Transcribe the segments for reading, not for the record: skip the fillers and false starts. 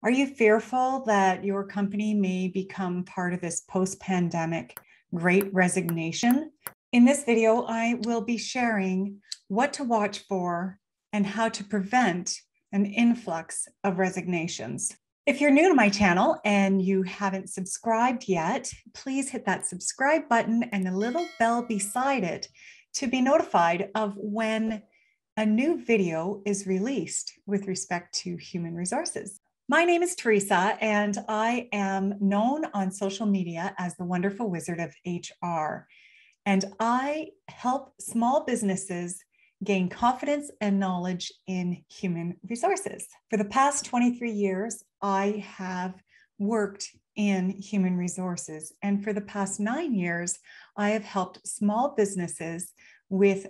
Are you fearful that your company may become part of this post-pandemic great resignation? In this video, I will be sharing what to watch for and how to prevent an influx of resignations. If you're new to my channel and you haven't subscribed yet, please hit that subscribe button and the little bell beside it to be notified of when a new video is released with respect to human resources. My name is Teresa, and I am known on social media as the Wonderful Wizard of HR. And I help small businesses gain confidence and knowledge in human resources. For the past 23 years, I have worked in human resources. And for the past 9 years, I have helped small businesses with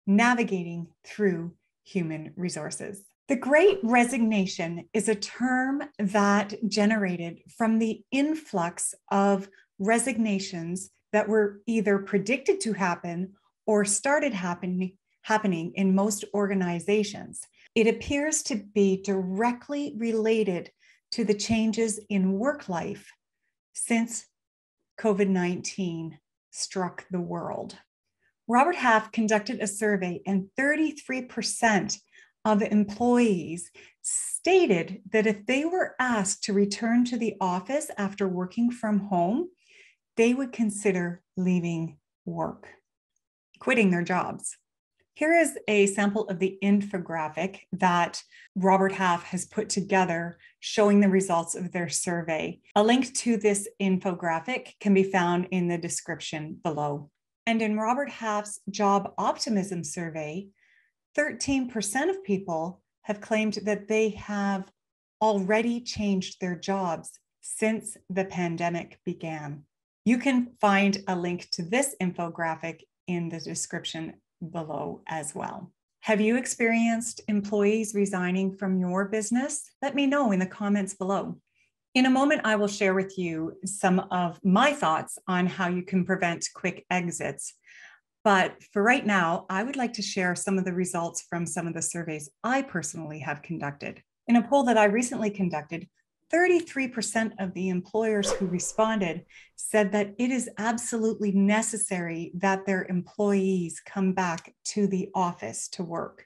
navigating through human resources. The Great Resignation is a term that generated from the influx of resignations that were either predicted to happen or started happening in most organizations. It appears to be directly related to the changes in work life since COVID-19 struck the world. Robert Half conducted a survey, and 33% of employees stated that if they were asked to return to the office after working from home, they would consider leaving work, quitting their jobs. Here is a sample of the infographic that Robert Half has put together showing the results of their survey. A link to this infographic can be found in the description below. And in Robert Half's job optimism survey, 13% of people have claimed that they have already changed their jobs since the pandemic began. You can find a link to this infographic in the description below as well. Have you experienced employees resigning from your business? Let me know in the comments below. In a moment, I will share with you some of my thoughts on how you can prevent quick exits. But for right now, I would like to share some of the results from some of the surveys I personally have conducted. In a poll that I recently conducted, 33% of the employers who responded said that it is absolutely necessary that their employees come back to the office to work,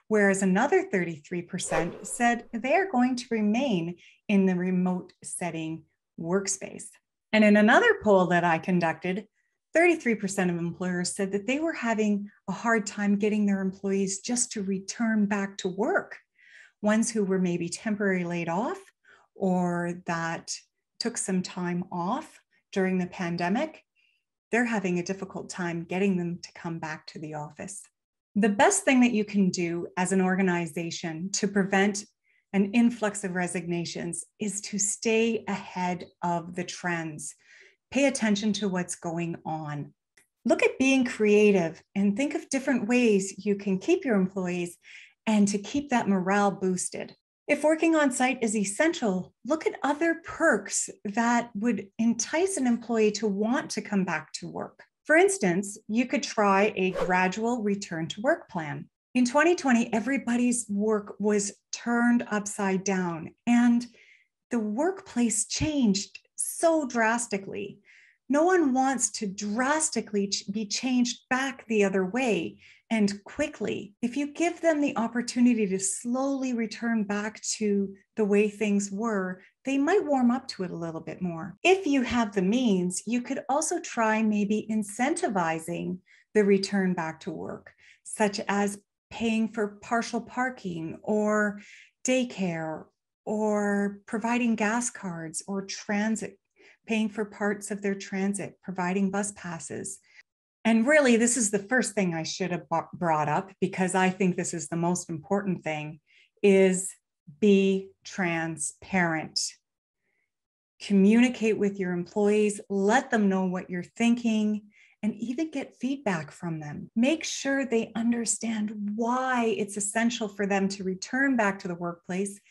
whereas another 33% said they are going to remain in the remote setting workspace. And in another poll that I conducted, 33% of employers said that they were having a hard time getting their employees just to return back to work. Ones who were maybe temporarily laid off or that took some time off during the pandemic, they're having a difficult time getting them to come back to the office. The best thing that you can do as an organization to prevent an influx of resignations is to stay ahead of the trends. Pay attention to what's going on. Look at being creative and think of different ways you can keep your employees and to keep that morale boosted. If working on site is essential, look at other perks that would entice an employee to want to come back to work. For instance, you could try a gradual return to work plan. In 2020, everybody's work was turned upside down and the workplace changed so drastically. No one wants to drastically be changed back the other way and quickly. If you give them the opportunity to slowly return back to the way things were, they might warm up to it a little bit more. If you have the means, you could also try maybe incentivizing the return back to work, such as paying for partial parking or daycare or providing gas cards or transit, paying for parts of their transit, providing bus passes. And really, this is the first thing I should have brought up because I think this is the most important thing, is be transparent. Communicate with your employees, let them know what you're thinking, and even get feedback from them. Make sure they understand why it's essential for them to return back to the workplace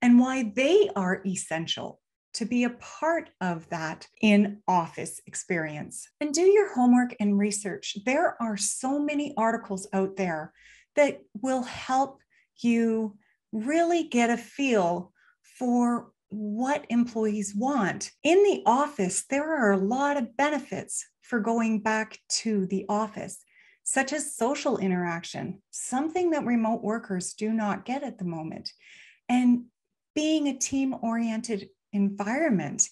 and why they are essential to be a part of that in-office experience. And do your homework and research. There are so many articles out there that will help you really get a feel for what employees want. In the office, there are a lot of benefits for going back to the office, such as social interaction, something that remote workers do not get at the moment, and being a team-oriented environment.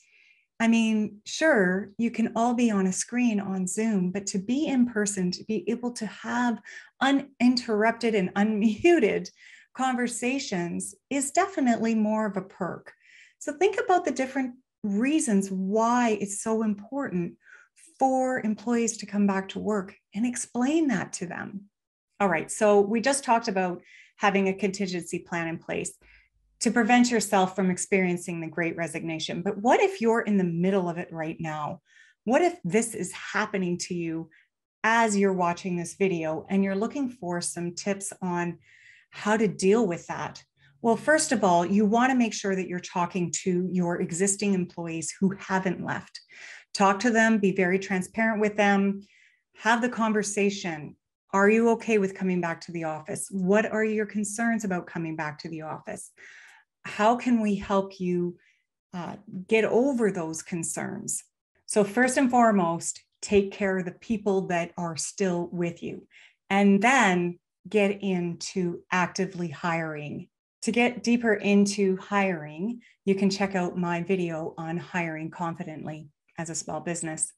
I mean, sure, you can all be on a screen on Zoom, but to be in person, to be able to have uninterrupted and unmuted conversations is definitely more of a perk. So think about the different reasons why it's so important for employees to come back to work and explain that to them. All right, so we just talked about having a contingency plan in place to prevent yourself from experiencing the Great Resignation. But what if you're in the middle of it right now? What if this is happening to you as you're watching this video and you're looking for some tips on how to deal with that? Well, first of all, you want to make sure that you're talking to your existing employees who haven't left. Talk to them, be very transparent with them, have the conversation. Are you okay with coming back to the office? What are your concerns about coming back to the office? How can we help you get over those concerns? So first and foremost, take care of the people that are still with you, and then get into actively hiring. To get deeper into hiring, you can check out my video on hiring confidently as a small business.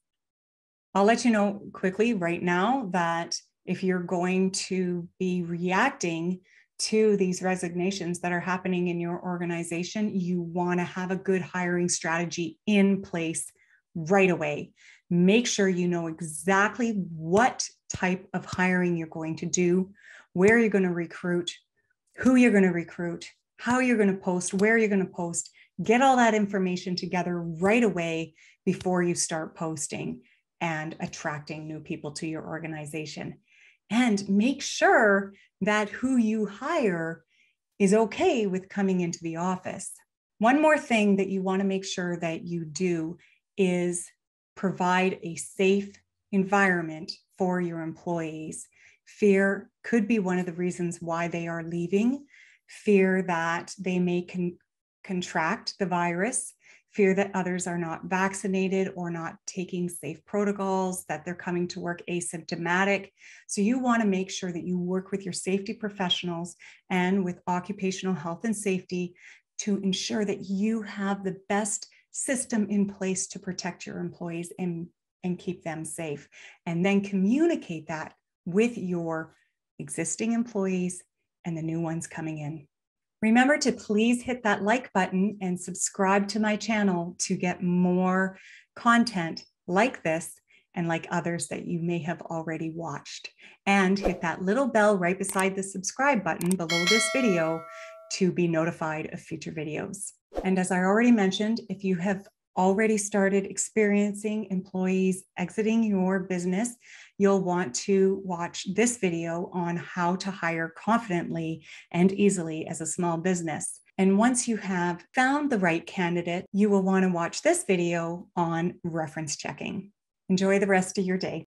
I'll let you know quickly right now that if you're going to be reacting to these resignations that are happening in your organization, you want to have a good hiring strategy in place right away. Make sure you know exactly what type of hiring you're going to do, where you're going to recruit, who you're going to recruit, how you're going to post, where you're going to post. Get all that information together right away before you start posting and attracting new people to your organization. And make sure that who you hire is okay with coming into the office. One more thing that you want to make sure that you do is provide a safe environment for your employees. Fear could be one of the reasons why they are leaving. Fear that they may contract the virus, fear that others are not vaccinated or not taking safe protocols, that they're coming to work asymptomatic. So you want to make sure that you work with your safety professionals and with occupational health and safety to ensure that you have the best system in place to protect your employees and keep them safe. And then communicate that with your existing employees and the new ones coming in. Remember to please hit that like button and subscribe to my channel to get more content like this and like others that you may have already watched. And hit that little bell right beside the subscribe button below this video to be notified of future videos. And as I already mentioned, if you have already started experiencing employees exiting your business, you'll want to watch this video on how to hire confidently and easily as a small business. And once you have found the right candidate, you will want to watch this video on reference checking. Enjoy the rest of your day.